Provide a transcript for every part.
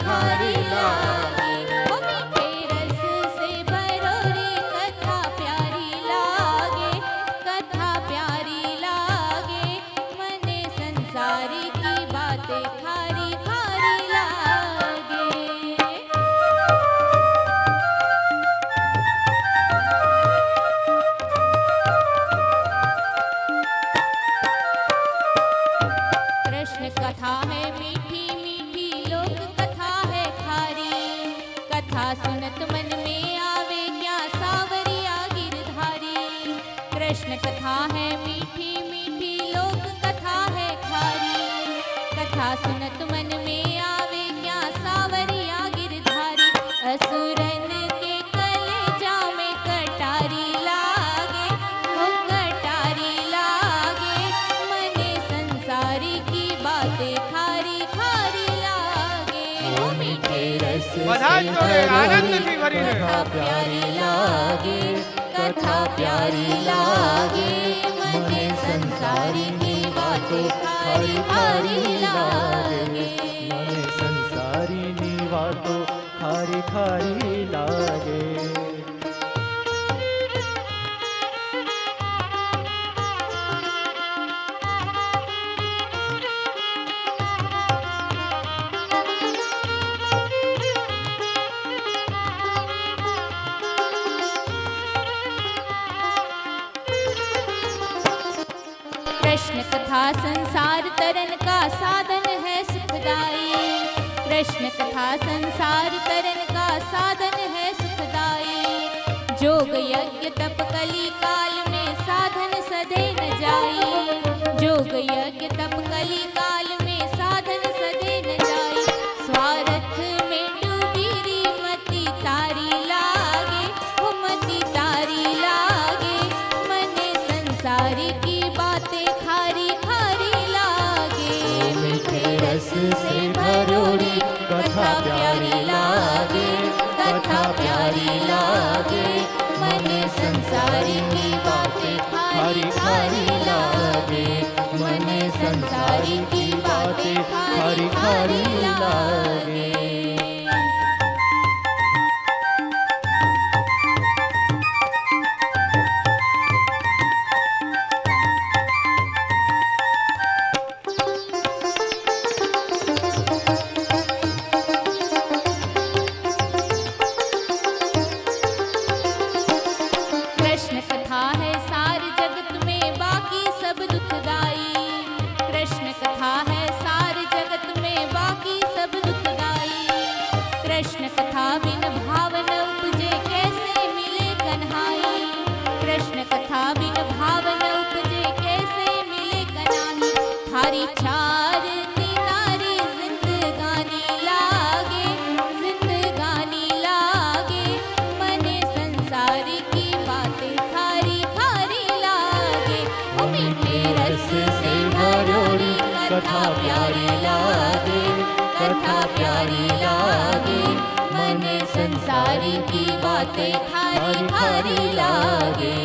खारी लागे। ओ मीठे रस से भरो रे कथा प्यारी लागे, कथा प्यारी लागे। मने संसार की बातें खारी खारी लागे। कृष्ण कथा है मीठी मीठी, लोक कथा है खारी। कथा सुनत मन में आवे क्या सावरिया गिरधारी। कृष्ण कथा है मीठी मीठी, लोक कथा है खारी। कथा सुनत मन में आवे क्या सावरिया गिरधारी। असुरन के कलेजा में कटारी लागे, हो कटारी लागे। मने संसारी की बातें खारी खारी लागे। ओ मीठे रस से आनंद की भरी कथा प्यारी लागे, कथा प्यारी लागे। मने संसारी की बातें खारी खारी लागे। મને સંસારીની વાતો ખારી ખારી લાગે. कृष्ण कथा संसार तरन का साधन है सुखदाई। कृष्ण कथा संसार तरन का साधन है सुखदाई। जोग यज्ञ तप कली काल में साधन सदे न जाई। जोग यज्ञ तप कली काल में साधन सदे न जाई। स्वार्थ में डूबी री मति तारी लागे, हो मति तारी लागे। मने संसारी की बातें खारी खारी लागे। मीठे रस से भरोड़ी कथा प्यारी लागे, कथा प्यारी लागे। मने संसारी की बातें खारी खारी लागे। मने संसारी की बातें खारी खारी लागे। कृष्ण कथा है सार जगत में बाकी सब दुखदाई। कृष्ण कथा है सार जगत में बाकी सब दुखदाई। कृष्ण कथा बिन भाव न उपजे कैसे मिले कन्हाई। कृष्ण कथा बिन भाव न उपजे कैसे मिले कन्हाई। थारी चार नारी जिंदगानी लागे, जिंदगानी लागे। मने संसारी की बातें खारी खारी लागे। ओ मीठे रस से भरोड़ी कथा प्यारी लागे, कथा प्यारी लागे। मने संसारी की बातें खारी खारी लागे।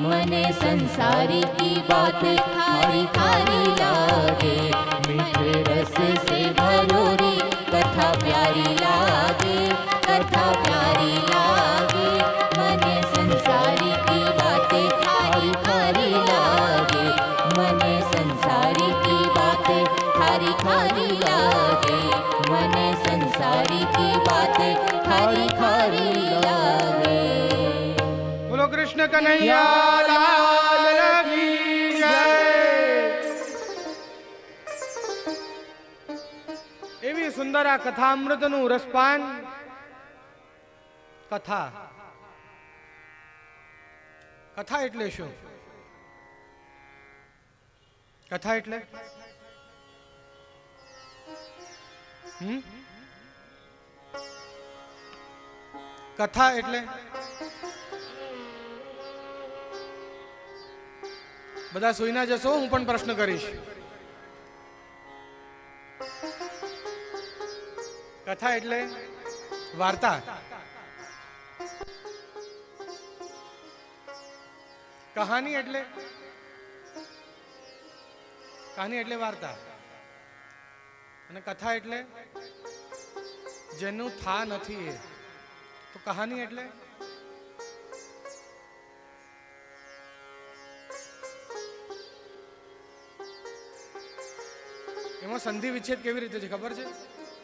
मने संसारी की बातें खारी खारी लागे। मीठे रस से भरोड़ी कथा प्यारी लागे, कथा प्यारी लागे। मने संसारी की बातें खारी खारी लागे। मने संसारी की बातें खारी खारी लागे। मने संसारी की बातें खारी खारी लागे। बोलो कृष्ण कन्हैया लाल की जय। એવી સુંદર આ કથામૃતનું રસપાન. કથા કથા એટલે શું? કથા એટલે કથા એટલે બધા સુઈના જશો, હું પણ પ્રશ્ન કરીશ. કથા એટલે વાર્તા. કહાની એટલે વાર્તા. અને કથા એટલે જેનું થા નથી એ. તો કહાની એટલે એમાં સંધિ વિચ્છેદ કેવી રીતે છે ખબર છે?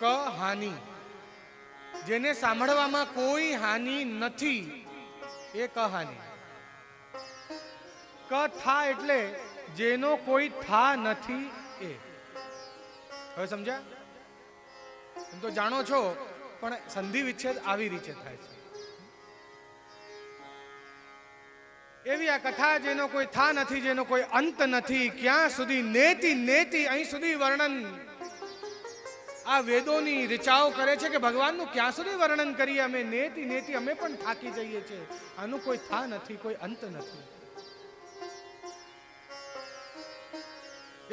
કહાની, જેને સાંભળવામાં કોઈ હાનિ નથી એ કહાની. કથા એટલે જેનો કોઈ થા નથી એ. હવે સમજ્યા? એમ તો જાણો છો, પણ સંધિ વિચ્છેદ આવી રીતે થાય છે. એવી આ કથા જેનો કોઈ થા નથી, જેનો કોઈ અંત નથી, ક્યાં સુધી નેતિ નેતિ, અહીં સુધી વર્ણન આ વેદોની ઋચાઓ કરે છે કે ભગવાનનું ક્યાં સુધી વર્ણન કરીએ અમે. નેતિ નેતિ અમે પણ થાકી જઈએ છીએ. આનું કોઈ થા નથી, કોઈ અંત નથી.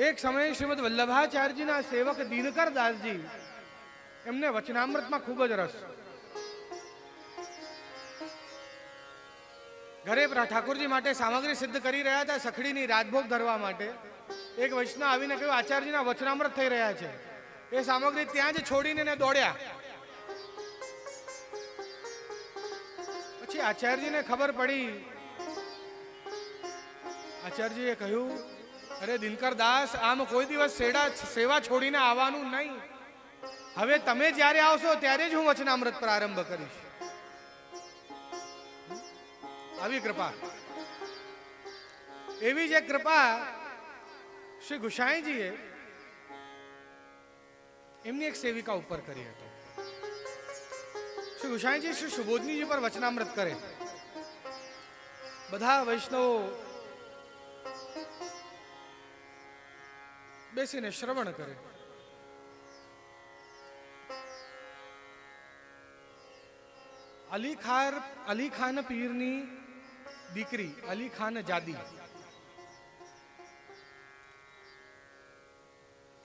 એક સમયે શ્રીમદ વલ્લભાચાર્યજીના સેવક દિનકર દાસજી, એમને વચનામૃતમાં ખૂબ જ રસ. ઘરે ઠાકોરજી માટે સામગ્રી સિદ્ધ કરી રહ્યા હતા, સખડીની રાજભોગ ધરવા માટે. એક વૈષ્ણવ આવીને કહ્યું, આચાર્યજીના વચનામૃત થઈ રહ્યા છે. એ સામગ્રી ત્યાં જ છોડીને એને દોડ્યા. પછી આચાર્યજીને ખબર પડી. આચાર્યજીએ કહ્યું, અરે દિનકર દાસ, આમ કોઈ દિવસ સેવા છોડીને આવવાનું નહીં. હવે તમે જ્યારે આવશો ત્યારે જ હું વચનામૃત પ્રારંભ કરીશ. આવી કૃપા, એવી જ એક કૃપા શ્રી ગુસાઈજીએ એમની એક સેવિકા ઉપર કરી હતી. શ્રી ગુસાઈજી શ્રી સુબોધનીજી પર વચનામૃત કરે. બધા વૈષ્ણવો બેસીને શ્રવણ કરે. અલી ખાન પીરની દીકરી અલી ખાન જાદી,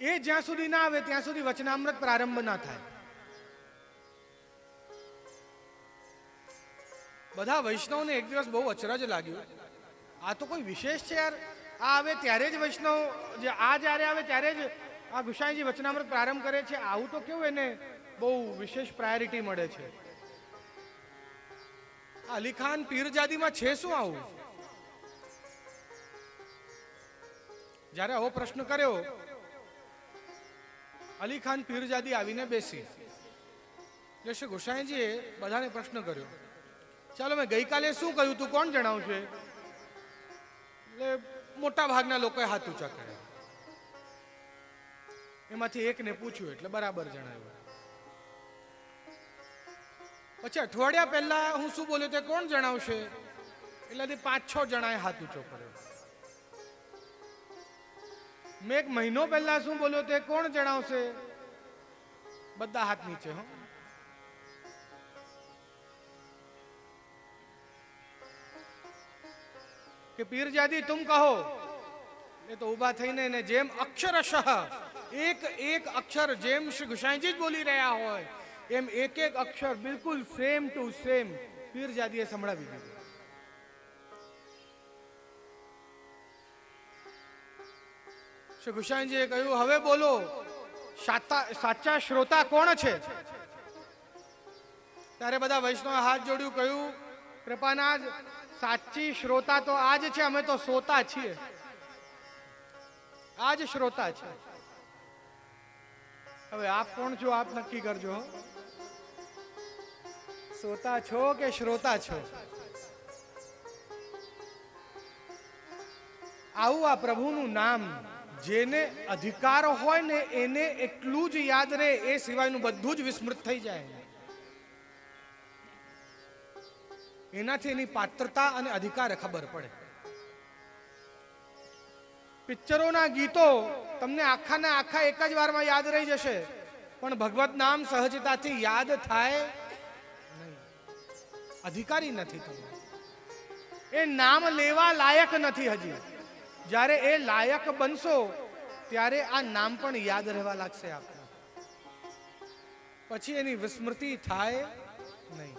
એ જ્યાં સુધી ના આવે ત્યાં સુધી વચનામૃત પ્રારંભ ના થાય. બધા વૈષ્ણવને એક દિવસ બહુ અચરજ લાગ્યું, આ તો કોઈ વિશેષ છે યાર. આ આવે ત્યારે જ વૈષ્ણવ, આ જ્યારે આવે ત્યારે જ આ ગુસાઈજી વચનામૃત પ્રારંભ કરે છે. આવું તો કેવું એને બહુ વિશેષ પ્રાયોરિટી મળે છે. અલીખાન પીરજાદીમાં છે શું આવું? જ્યારે આવો પ્રશ્ન કર્યો, અલીખાન પીરજાદી આવીને બેસી. એટલે શ્રી ગોસાઈજીએ બધાને પ્રશ્ન કર્યો, ચાલો મેં ગઈકાલે શું કહ્યું તું કોણ જણાવશે? એટલે મોટા ભાગના લોકોએ હાથ ઊંચા કર્યા. એમાંથી એકને પૂછ્યું એટલે બરાબર જણાવ્યું. પછી અઠવાડિયા પહેલા હું શું બોલ્યો તે કોણ જણાવશે? એટલે 5-6 જણાએ હાથ ઊંચો કર્યો. મેં એક મહિનો પહેલા શું બોલ્યો તે કોણ જણાવશે? બધા હાથ નીચે. હો, કે પીરજાદી તુમ કહો. એ તો ઉભા થઈને ને જેમ અક્ષરશઃ એક એક અક્ષર જેમ શ્રી ગુસાઈજી જ બોલી રહ્યા હોય એમ એક એક અક્ષર બિલકુલ સેમ ટુ સેમ પીરજાદીએ સંભળાવી દીધું. શ્રી ગુસાઈજીએ કહ્યું, હવે બોલો, સાચા શ્રોતા કોણ છે? ત્યારે બધા વૈષ્ણવે હાથ જોડ્યું, કહ્યું, કૃપાનાથ, સાચી શ્રોતા તો આજ છે, અમે તો સોતા છીએ. આજ શ્રોતા છે. હવે આપ કોણ છો? આપ નક્કી કરજો. સોતા છો કે શ્રોતા છો? આવું આ પ્રભુનું નામ જેને અધિકાર હોય ને એને એટલું જ યાદ રહે, એ સિવાયનું બધું જ વિસ્મૃત થઈ જાય. એનાથી એની પાત્રતા અને અધિકાર ખબર પડે. પિક્ચરોના ગીતો તમને આખાના આખા એક જ વારમાં યાદ રહી જશે, પણ ભગવત નામ સહજતાથી યાદ થાય નહીં. અધિકારી નથી તમે. એ નામ લેવા લાયક નથી હજી. જ્યારે એ લાયક બનશો ત્યારે આ નામ પણ યાદ રહેવા લાગશે આપને. પછી એની વિસ્મૃતિ થાય નહીં.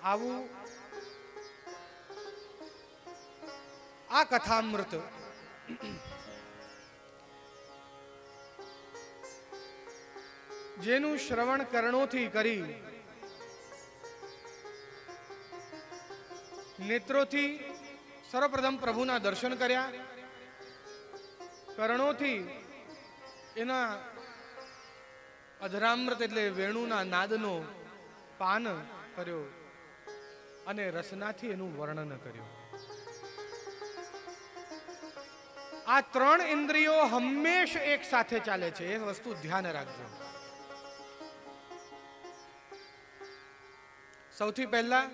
આવું આ કથામૃત જેનું શ્રવણ કર્ણોથી કરી, નેત્રોથી સર્વપ્રથમ પ્રભુના દર્શન કર્યા, કર્ણોથી એના અધરામૃત એટલે વેણુના નાદનો પાન કર્યો અને રસનાથી એનું વર્ણન કર્યું. આ ત્રણ ઇન્દ્રિયો હંમેશ એક સાથે ચાલે છે, એ વસ્તુ ધ્યાન રાખજો. સૌથી પહેલા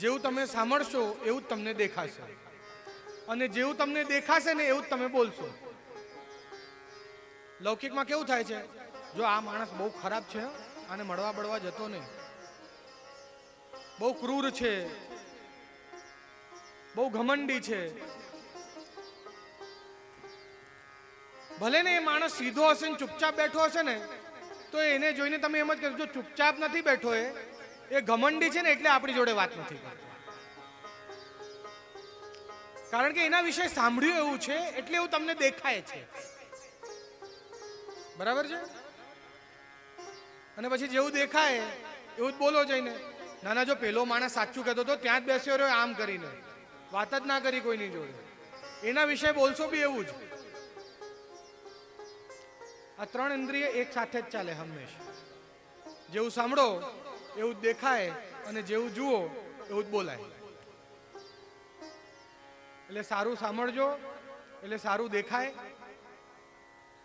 જેવું તમે સાંભળશો એવું જ તમને દેખાશે, અને જેવું તમને દેખાશે ને એવું જ તમે બોલશો. લૌકિકમાં કેવું થાય છે, જો આ માણસ બહુ ખરાબ છે, આને મળવા બળવા જતો નહીં, બહુ ક્રૂર છે, બહુ ઘમંડી છે, ભલે ને એ માણસ સીધો હશે ને ચૂપચાપ બેઠો હશે ને તો એને જોઈને તમે એમ જ કહેશો, જો ચૂપચાપ નથી બેઠો એ ઘમંડી છે ને એટલે આપણી જોડે વાત નથી કરતો, કારણ કે એના વિશે સાંભળ્યું એવું છે એટલે એવું તમને દેખાય છે. બરાબર છે? અને પછી જેવું દેખાય એવું જ બોલો જઈને. નાના, જો પેલો માણસ સાચું કહેતો હતો ત્યાં જ બેસ્યો રહ્યો આમ કરીને, વાત જ ના કરી કોઈની જોડે, એના વિશે બોલશો બી એવું જ. આ ત્રણ ઇન્દ્રિય એક સાથે જ ચાલે હંમેશા. જેવું સાંભળો એવું જ દેખાય અને જેવું જુઓ એવું જ બોલાય. એટલે સારું સાંભળજો એટલે સારું દેખાય,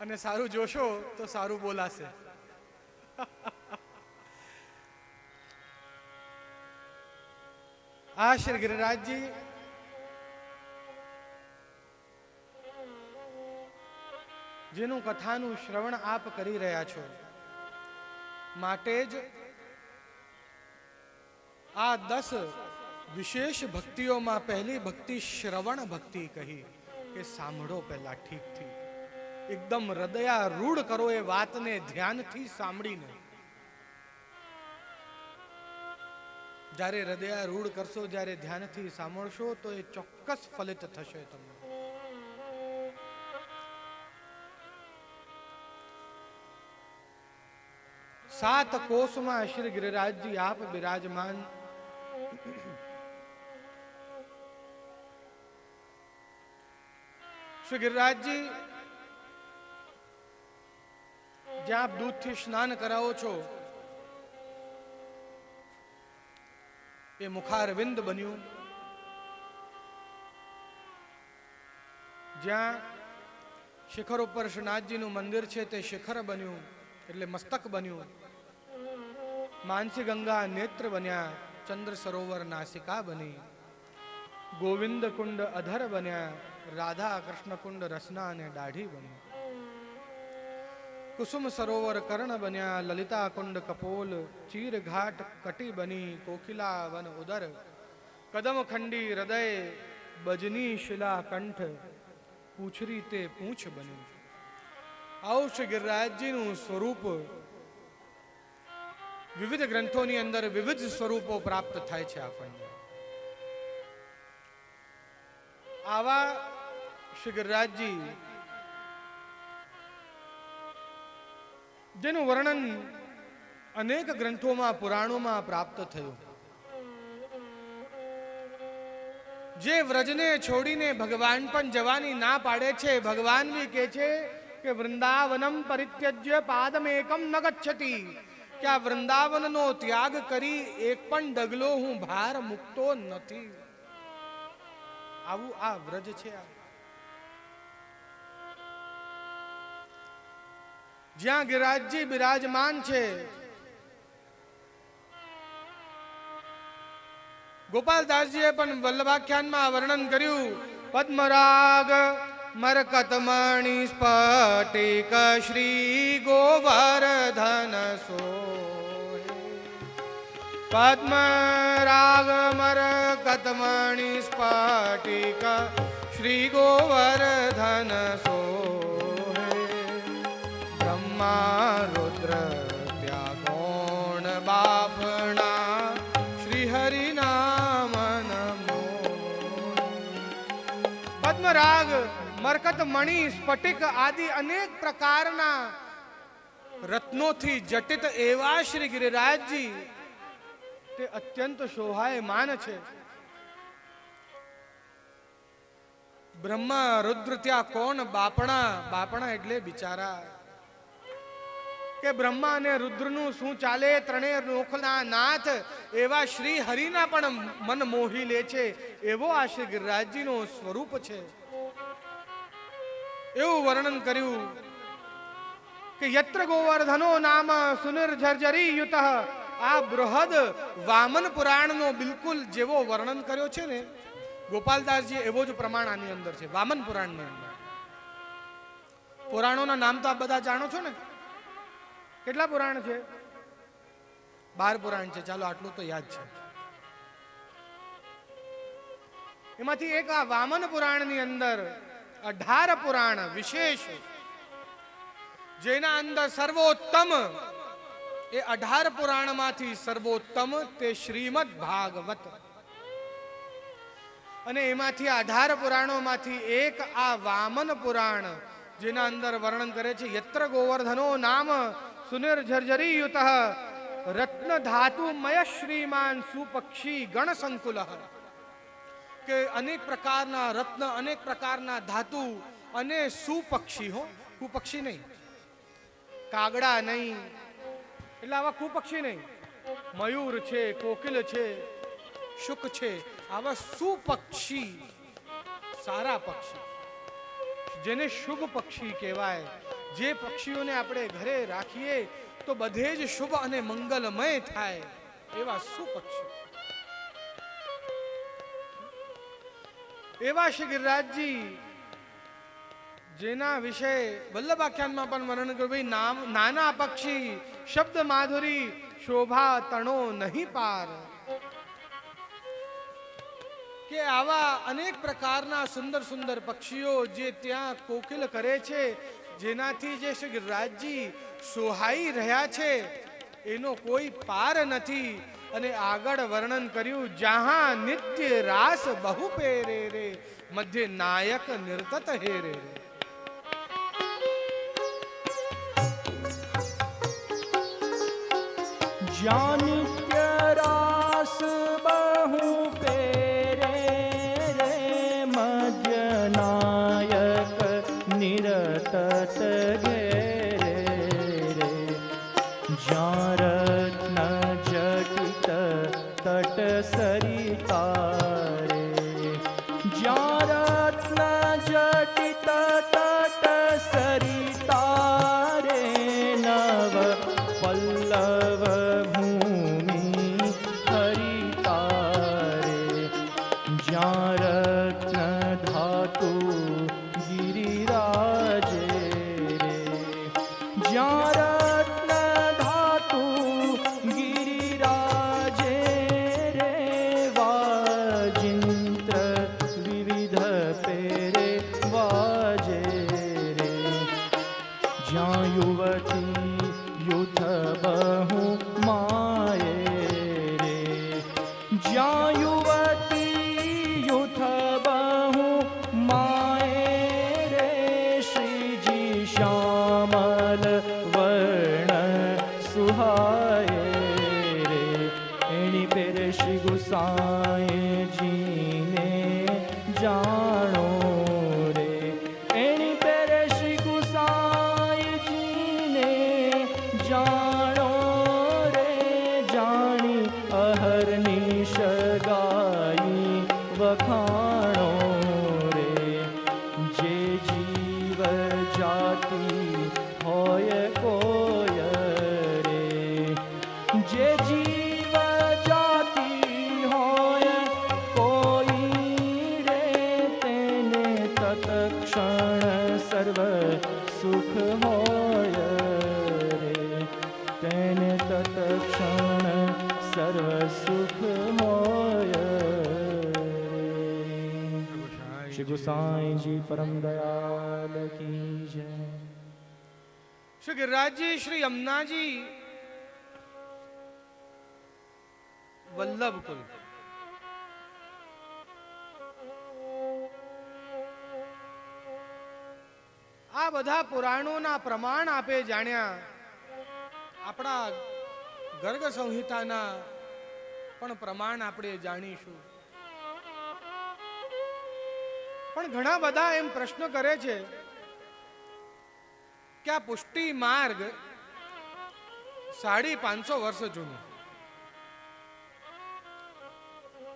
અને સારું જોશો તો સારું બોલાશે. આ શ્રી ગિરિરાજજી જેનું કથાનું શ્રવણ આપ કરી રહ્યા છો, માટે જ આ 10 વિશેષ ભક્તિઓમાં પહેલી ભક્તિ શ્રવણ ભક્તિ કહી કે સાંભળો પહેલા ઠીકથી, એકદમ હૃદયારૂઢ કરો એ વાતને ધ્યાનથી સાંભળીને. જ્યારે હૃદયારૂઢ કરશો, જ્યારે ધ્યાનથી સાંભળશો તો એ ચોક્કસ ફલિત થશે તમને. સાત કોષમાં શ્રી ગિરિરાજજી આપ બિરાજમાન. શ્રી ગિરિરાજજી જ્યાં આપ દૂધથી સ્નાન કરાવો છો એ મુખારવિંદ બન્યું, જ્યાં શિખર ઉપર શ્રીનાથજીનું મંદિર છે તે શિખર બન્યું એટલે મસ્તક બન્યું, માનસી ગંગા નેત્ર બન્યા, ચંદ્ર સરોવર નાસિકા બની, ગોવિંદ કુંડ અધર બન્યા, રાધા કૃષ્ણ કુંડ રસના અને દાઢી બની, કુસુમ સરોવર કર્ણ બન્યા, લલિતા કુંડ કપોલ, ચીર ઘાટ કટી બની, કોકિલા વન ઉદર, કદમ ખંડી હૃદય, બજની શિલા કંઠ, પૂછરી તે પૂંછ બની. આવું શ્રી ગિરિરાજજીનું સ્વરૂપ વિવિધ ગ્રંથોની અંદર વિવિધ સ્વરૂપો પ્રાપ્ત થાય છે આપણને. આવા શ્રી ગિરિરાજજી જેનું વર્ણન અનેક ગ્રંથોમાં પુરાણોમાં પ્રાપ્ત થયું, જે વ્રજને છોડીને ભગવાન પણ જવાની ના પાડે છે. ભગવાન બી કહે છે કે વૃંદાવનમ પરિત્યજ્ય પાદમેકમ ન ગચ્છતિ, કે આ વૃંદાવનનો ત્યાગ કરી એક પણ ડગલો હું ભાર મૂકતો નથી. આવું આ વ્રજ છે. જ્યાં ગિરિરાજજી બિરાજમાન છે, ગોપાલદાસજીએ પણ વલ્લભાખ્યાનમાં વર્ણન કર્યું, પદ્મરાગ મરકતમણિ સ્ફટિક શ્રી ગોવર્ધન સોહે, પદ્મરાગ મરકતમણિ સ્ફટિક શ્રી ગોવર્ધન સોહે, બ્રહ્મા રુદ્ર ત્યાગોણ બાપણા શ્રી હરિનામ નમો. પદ્મરાગ, મરકત મણિ, સ્ફટિક આદિ અનેક પ્રકારના રત્નોથી જટિત એવા શ્રી ગિરિરાજજી તે અત્યંત શોભાયમાન છે. બ્રહ્મા રુદ્ર ત્યાં કોણ બાપણા, બાપણા એટલે બિચારા, કે બ્રહ્મા અને રુદ્રનું શું ચાલે, ત્રણેય લોકના નાથ એવા શ્રી હરિના પણ મન મોહી લે છે, એવો આ શ્રી ગિરિરાજજીનું સ્વરૂપ છે. એવું વર્ણન કર્યું કે યત્ર ગોવર્ધનો નામ સુનિર્ઝરઝરી યુત. આ બૃહદ વામન પુરાણનો બિલકુલ જેવો વર્ણન કર્યો છે ને ગોપાલદાસજી, એવો જ પ્રમાણ આની અંદર છે. વામન પુરાણની અંદર પુરાણોના નામ તો આપ બધા જાણો છો ને. કેટલા પુરાણ છે? 12 પુરાણ છે. ચાલો આટલું તો યાદ છે. એમાંથી એક આ વામન પુરાણની અંદર 18 પુરાણ વિશેષ, જેના અંદર સર્વોત્તમ, એ 18 પુરાણમાંથી સર્વોત્તમ તે શ્રીમદ ભાગવત. અને એમાંથી 18 પુરાણોમાંથી એક આ વામન પુરાણ, જેના અંદર વર્ણન કરે છે યત્ર ગોવર્ધનો નામ સુનિર્ઝરઝરી યુત રત્ન ધાતુમય શ્રીમાન સુપક્ષી ગણ સંકુલ. કે અનેક પ્રકારના રત્ન, અનેક પ્રકારના ધાતુ અને સુપક્ષી, હો કુપક્ષી નહીં, કાગડા નહીં, એટલે આવા કુપક્ષી નહીં, મયુર છે, કોકિલ છે, શુક છે, આવા સુપક્ષી, સારા પક્ષી, જેને શુભ પક્ષી કહેવાય, જે પક્ષીઓને આપણે ઘરે રાખીએ તો બધે જ શુભ અને મંગલમય થાય, એવા સુપક્ષી. એવા શ્રી ગિરિરાજજી, જેના વિશે વલ્લભાખ્યાનમાં પણ વર્ણન કર્યું, ભાઈ નાના પક્ષી શબ્દ માધુરી શોભા તણો નહીં પાર. કે આવા અનેક પ્રકારના સુંદર સુંદર પક્ષીઓ જે ત્યાં કોકિલ કરે છે, જેનાથી જે શ્રી ગિરિરાજજી સોહાઈ રહ્યા છે, એનો કોઈ પાર નથી. અને આગળ વર્ણન કર્યું જહાં નિત્ય રાસ બહુ પેરે રે, મધ્ય નાયક નિર્તત હે રે. જ્યાં નિત્ય રાસ બહુ પેરે રે, મધ્ય નાયક નિરતત ઘેરે રે. જ્યાં રત્ન જટિત તટ સરિતા રે, જ્યાં રત્ન જટિત તટ સરિતા રે, નવ પલ્લવ ભૂમિ હરિતા રે. જ્યાં રત્ન ધાતુ ગિરિરાજે રે, જ્યાં રત્ન ધાતુ ગિરિરાજે રે, વાજિંત્ર વિવિધ પેરે વાજે રે. જ્યાં યુવતી યુથ બહુ માયે રે, જ્યાં યુવતી યુથ બહુ માયે રે, શ્રીજી શ્યામલ વર્ણ સુહાયે રે. એની પેર શ્રી ગુસાઈજીને જાણો રે, એની પેર શ્રી ગુસાઈજીને જાણો રે. જાણી અહર્નિશ ગાઈ વખાણો રે. જે જીવ જાતિ હોય કોઈ રે, જે જીવ જાતિ હોય કોઈ રે, તેને તત્ક્ષણ સર્વ સુખ હોય રે, તેને તત્ક્ષણ સર્વ સુખ હોય રે. શ્રી ગુસાઈજી પરમ દયાલ કી જય. શ્રી ગિરિરાજજી, શ્રી યમુનાજી વલ્લભ કુલ. આ બધા પુરાણોના પ્રમાણ આપે જાણ્યા આપણા ગર્ગ સંહિતાના પણ પ્રમાણ આપણે જાણીશું. પણ ઘણા બધા એમ પ્રશ્ન કરે છે કે આ પુષ્ટિ માર્ગ 550 વર્ષ જૂનું,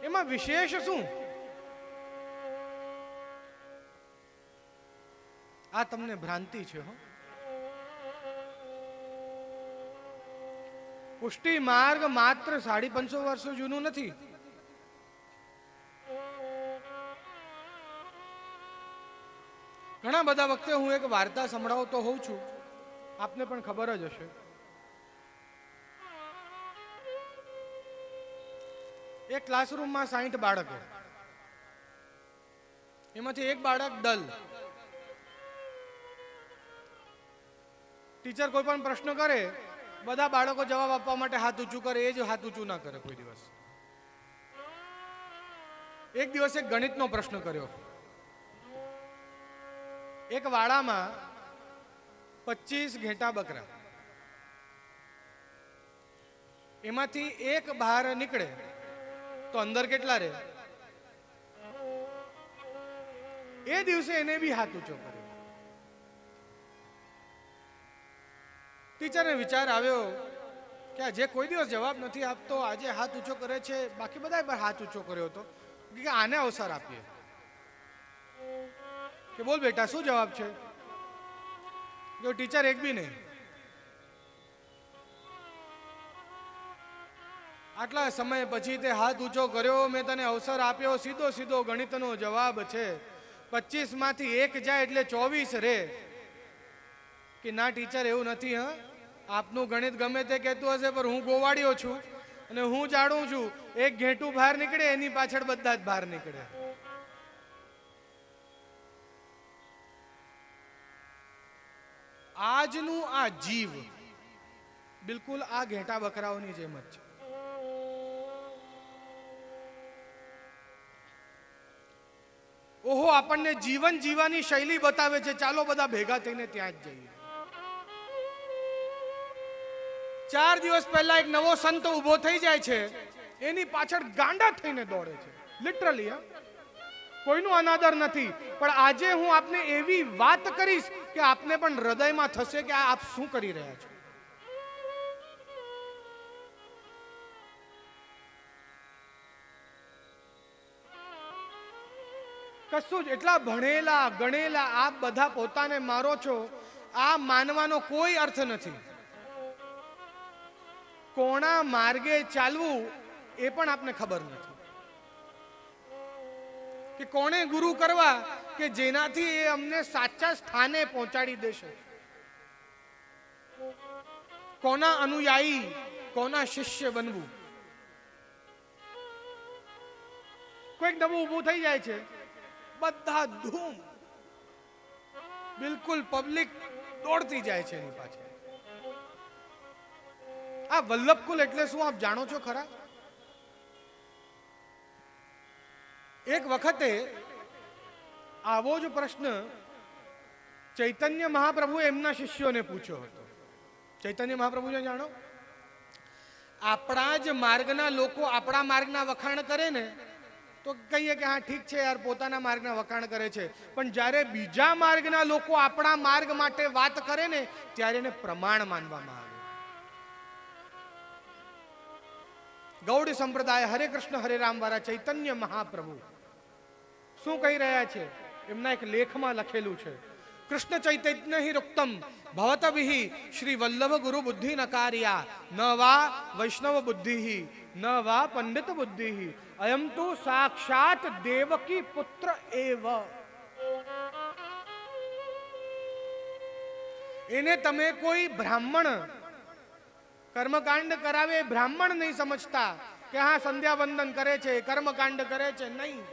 એમાં વિશેષ શું? આ તમને ભ્રાંતિ છે. હો, પુષ્ટિ માર્ગ માત્ર 550 વર્ષ જૂનું નથી. ઘણા બધા વખતે હું એક વાર્તા સંભળાવતો હોઉં છું, આપને પણ ખબર જ હશે. એક ક્લાસરૂમમાં 60 બાળકો, એમાંથી એક બાળક ડલ. ટીચર કોઈ પણ પ્રશ્ન કરે, બધા બાળકો જવાબ આપવા માટે હાથ ઊંચું કરે, એ જ હાથ ઊંચું ના કરે કોઈ દિવસ. એક દિવસ એક ગણિતનો પ્રશ્ન કર્યો. એક વાડામાં 25 ઘેટા બકરા, એમાંથી એક બહાર નીકળે તો અંદર કેટલા રહે? એ દિવસે એને બી હાથ ઊંચો કર્યો. ટીચરને વિચાર આવ્યો કે જે કોઈ દિવસ જવાબ નથી આપતો આજે હાથ ઊંચો કરે છે, બાકી બધા પર હાથ ઊંચો કર્યો હતો, કે આને અવસર આપીએ. કે બોલ બેટા શું જવાબ છે? જો ટીચર એક બી નહીં. આટલા સમય પછી તે હાથ ઊંચો કર્યો, મેં તને અવસર આપ્યો, સીધો સીધો ગણિતનો જવાબ છે. 25 માંથી 1 જાય એટલે 24 રે. કે ના ટીચર એવું નથી. હા, આપનું ગણિત ગમે તે કહેતું હશે, પણ હું ગોવાળિયો છું અને હું જાણું છું એક ઘેટું બહાર નીકળે એની પાછળ બધા જ બહાર નીકળે. આજનું આ જીવ બિલકુલ આ ઘેટા બકરાઓની જેમ જ છે. ઓહો, આપણને જીવન જીવવાની શૈલી બતાવે છે, ચાલો બધા ભેગા થઈને ત્યાં જ જઈએ. 4 દિવસ પહેલા એક નવો સંત ઉભો થઈ જાય છે, એની પાછળ ગાંડા થઈને દોડે છે. લિટરલી. કોઈનું અનાદર નથી, પણ આજે હું આપને એવી વાત કરીશ કે આપને પણ હૃદયમાં થશે કે આપ શું કરી રહ્યા છો. કશું જ એટલા ભણેલા ગણેલા આપ બધા પોતાને મારો છો, આ માનવાનો કોઈ અર્થ નથી. કોણા માર્ગે ચાલવું એ પણ આપને ખબર નથી, કે કોને ગુરુ કરવા કે જેનાથી એ અમને સાચા સ્થાને પહોંચાડી દેશે. કોના અનુયાયી, કોના શિષ્ય બનવું. કોઈક નવું ઊભું થઈ જાય છે, બધા ધૂમ, બિલકુલ પબ્લિક દોડતી જાય છે એની પાછળ. આ વલ્લભકુલ એટલે શું આપ જાણો છો ખરા? એક વખતે આવો જ પ્રશ્ન ચૈતન્ય મહાપ્રભુ એમના શિષ્યોને પૂછ્યો હતો. ચૈતન્ય મહાપ્રભુને જાણો? આપણા જ માર્ગના લોકો આપણા માર્ગના વખાણ કરે ને તો કહીએ કે હા ઠીક છે યાર, પોતાના માર્ગના વખાણ કરે છે. પણ જ્યારે બીજા માર્ગના લોકો આપણા માર્ગ માટે વાત કરે ને ત્યારે એને પ્રમાણ માનવામાં આવે. ગૌડ સંપ્રદાય હરે કૃષ્ણ હરે રામ વાળા ચૈતન્ય મહાપ્રભુ શું કહી રહ્યા છે? એમના એક લેખમાં લખેલું છે, કૃષ્ણ ચૈતન્ય હિ રૂક્તમ ભવતભિ શ્રી વલ્લભ ગુરુ બુદ્ધિ નકાર્યા ન વા વૈષ્ણવ બુદ્ધિ ન વા પંડિત બુદ્ધિ અયમ તો સાક્ષાત દેવકી પુત્ર એવ. એને તમે કોઈ બ્રાહ્મણ કર્મકાંડ કરાવે બ્રાહ્મણ નહીં સમજતા કે હા સંધ્યા વંદન કરે છે, કર્મકાંડ કરે છે, નહીં.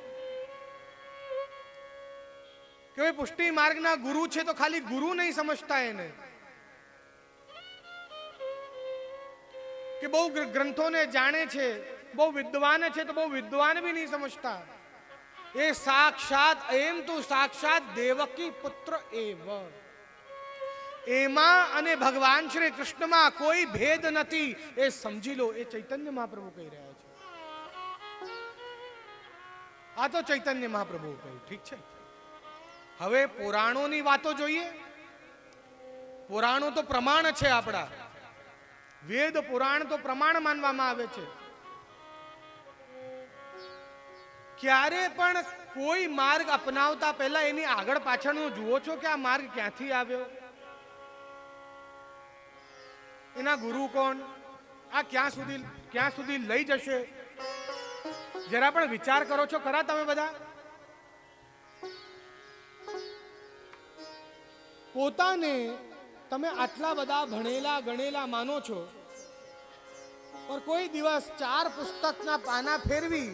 કે પુષ્ટિ માર્ગના ગુરુ છે તો ખાલી ગુરુ નહીં સમજતા એને, કે બહુ ગ્રંથોને જાણે છે, બહુ વિદ્વાન છે તો બહુ વિદ્વાન બી નહીં સમજતા. એ સાક્ષાત એમ તો સાક્ષાત દેવકી પુત્ર એવ. એમાં અને ભગવાન શ્રી કૃષ્ણમાં કોઈ ભેદ નથી, એ સમજી લો. એ ચૈતન્ય મહાપ્રભુ કહી રહ્યા છે. આ તો ચૈતન્ય મહાપ્રભુ કહ્યું. ઠીક છે, હવે પુરાણોની વાતો જોઈએ. પુરાણો તો પ્રમાણ છે આપણા. વેદ પુરાણ તો પ્રમાણ માનવામાં આવે છે. ક્યારે પણ કોઈ માર્ગ અપનાવતા પહેલા એની આગળ પાછળનું જુઓ છો કે આ માર્ગ ક્યાંથી આવ્યો, એના ગુરુ કોણ, આ ક્યાં સુધી લઈ જશે, જરા પણ વિચાર કરો છો ખરા તમે બધા? પોતાને તમે આટલા બધા ભણેલા ગણેલા માનો છો, પણ કોઈ દિવસ 4 પુસ્તકના પાના ફેરવી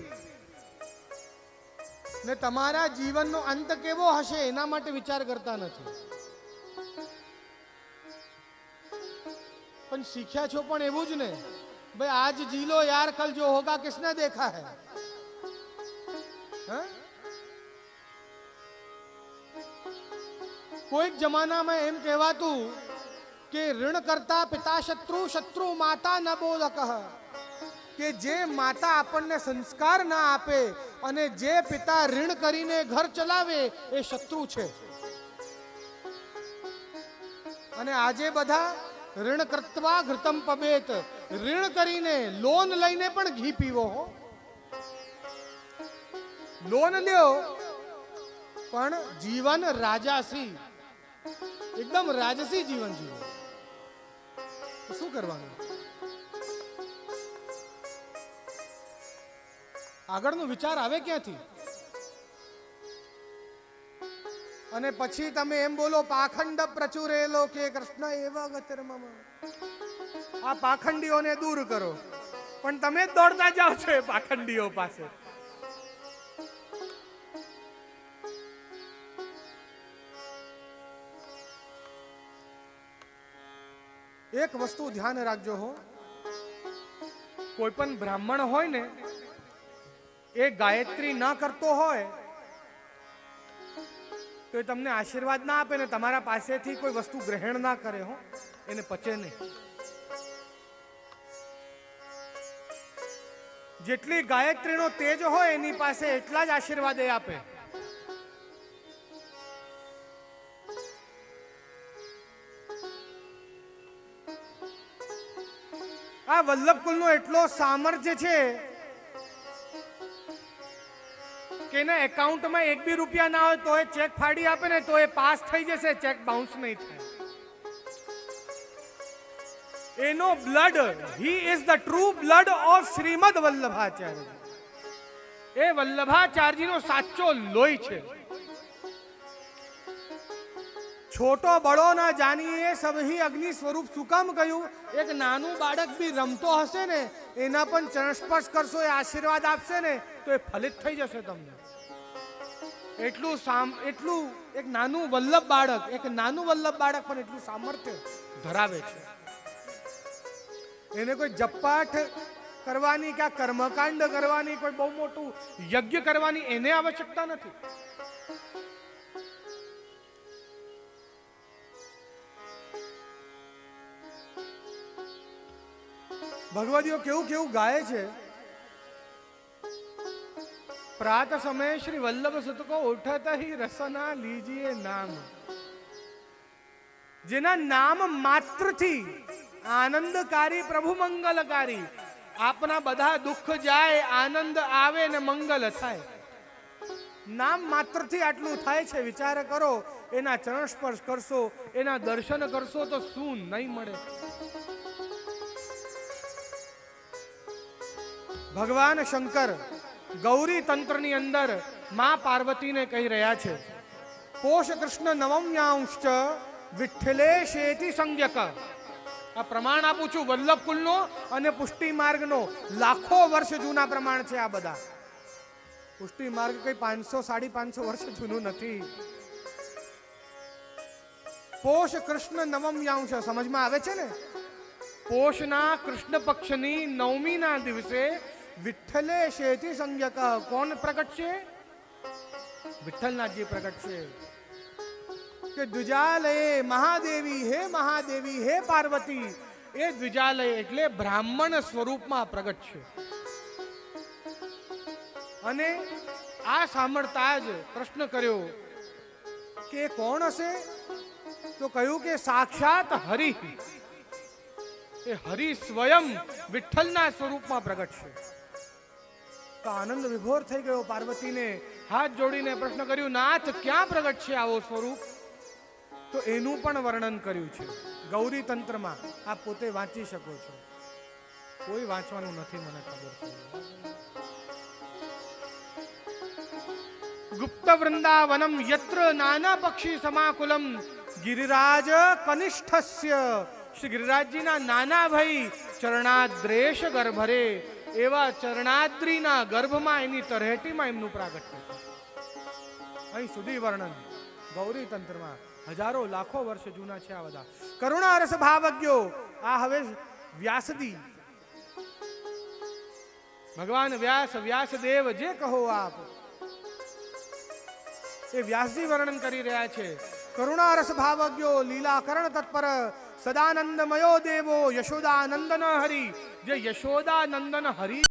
ને તમારા જીવનનો અંત કેવો હશે એના માટે વિચાર કરતા નથી. પણ શીખ્યા છો પણ એવું જ ને, ભાઈ આજ જી લો યાર, કલ જો હોગા કિસને દેખા હૈ. કોઈક જમાનામાં એમ કહેવાતું કે ઋણ કરતા પિતા શત્રુ, શત્રુ માતા ન બોધક. કે જે માતા આપણને સંસ્કાર ના આપે અને જે પિતા ઋણ કરીને ઘર ચલાવે એ શત્રુ છે. અને આજે બધા ઋણ કરતા ઘૃતમ પબેત, ઋણ કરીને લોન લઈને પણ ઘી પીવો હો. લોન લ્યો પણ જીવન રાજાસી, એકદમ રાજસી જીવન જીવો. શું કરવાનું? આગળનો વિચાર આવે ક્યાંથી? અને પછી તમે એમ બોલો પાખંડ પ્રચુરેલો કે કૃષ્ણ એવા ગતિર્મમ. આ પાખંડીઓને દૂર કરો, પણ તમે જ દોડતા જાઓ છો એ પાખંડીઓ પાસે. એક વસ્તુ ધ્યાન રાખજો હો, કોઈ પણ બ્રાહ્મણ હોય ને એ ગાયત્રી ના કરતો હોય તો એ તમને આશીર્વાદ ના આપે ને તમારા પાસેથી કોઈ વસ્તુ ગ્રહણ ના કરે હો, એને પચે નહીં. જેટલી ગાયત્રીનો તેજ હોય એની પાસે એટલા જ આશીર્વાદ એ આપે. આ વલ્લભ કુલનો એટલો સામર્થ્ય છે કે એના એકાઉન્ટમાં 1-2 રૂપિયા ના હોય તો એ ચેક ફાડી આપે ને તો એ પાસ થઈ જશે, ચેક બાઉન્સ નહીં થાય. એનો blood, he is the true blood of Shrimad Vallabhacharya. એ વલ્લભાચાર્યનો સાચો લોહી છે. છોટો બડો ના જાણીએ સબહી અગ્નિ સ્વરૂપ. શું કામ કહ્યું? એક નાનું બાળક બી રમતો હશે ને એના પણ ચરણ સ્પર્શ કરશો, એ આશીર્વાદ આપશે ને તો એ ફલિત થઈ જશે તમને. એટલું એક નાનું વલ્લભ બાળક પણ એટલું સામર્થ્ય ધરાવે છે. એને કોઈ જપપાઠ કરવાની કે કર્મકાંડ કરવાની, કોઈ બહુ મોટું યજ્ઞ કરવાની એને આવશ્યકતા નથી. ભગવદીઓ કેવું ગાય છે. प्रात समय श्री वल्लभ सुत को उठत ही रसना लीजिए नाम. જેના નામ માત્રથી આનંદકારી પ્રભુ મંગલકારી. આપના બધા દુઃખ જાય, આનંદ આવે ને મંગલ થાય. નામ માત્રથી આટલું થાય છે. વિચાર કરો, એના ચરણ સ્પર્શ કરશો, એના દર્શન કરશો તો શું નહીં મળે. ભગવાન શંકર ગૌરી તંત્રની અંદર માં પાર્વતીને કહી રહ્યા છે, પોષ કૃષ્ણ નવમ્યાંશ્ચ વિઠ્ઠલેશેતિ સંજ્ઞક. આ પ્રમાણ આપું છું વલ્લભ કુલનો અને પુષ્ટિ માર્ગનો. લાખો વર્ષ જૂના પ્રમાણ છે આ બધા. પુષ્ટિ માર્ગ કઈ 500-550 વર્ષ જૂનું નથી. પોષ કૃષ્ણ નવમ્યાંશ સમજમાં આવે છે ને? પોષના કૃષ્ણ પક્ષની 9મીના દિવસે વિઠ્ઠલેશેતિ સંજ્ઞક. કોણ પ્રગટ છે? વિઠ્ઠલનાથજી પ્રગટ છે. કે દ્વિજાલયે મહાદેવી, હે મહાદેવી, હે પાર્વતી. એ દ્વિજાલય એટલે બ્રાહ્મણ સ્વરૂપમાં પ્રગટ છે. અને આ સાંભળતા જ પ્રશ્ન કર્યો કે કોણ હશે? તો કહ્યું કે સાક્ષાત હરિ. એ હરિ સ્વયં વિઠ્ઠલના સ્વરૂપમાં પ્રગટ છે. તો આનંદ વિભોર થઈ ગયો. પાર્વતીને હાથ જોડીને પ્રશ્ન કર્યું, નાથ ક્યાં પ્રગટ છે આવો સ્વરૂપ? તો એનું પણ વર્ણન કર્યું છે ગૌરી તંત્રમાં. આપ પોતે વાંચી શકો છો. કોઈ વાંચવાનું નથી, મને ખબર છે. ગુપ્ત વૃંદાવનમ યત્ર નાના પક્ષી સમાકુલમ ગિરિરાજ કનિષ્ઠસ્ય. શ્રી ગિરિરાજજીના નાના ભાઈ ચરણાદ્રેશ ગર્ભરે, એવા ચરણાદ્રીના ગર્ભમાં એની તરહેટીમાં એમનું પ્રાગટ્ય છે. અહીં સુધી વર્ણન ગૌરી તંત્રમાં હજારો લાખો વર્ષ જૂના છે આ બધા. કરુણા રસ ભાવજ્ઞો. આ હવે વ્યાસદી, ભગવાન વ્યાસ, વ્યાસદેવ જે કહો આપ, એ વ્યાસજી વર્ણન કરી રહ્યા છે. કરુણા રસ ભાવજ્ઞો લીલા કરણ તત્પર સદાનંદમયો દેવો યશોદાનંદન હરિ. જે યશોદાનંદન હરિ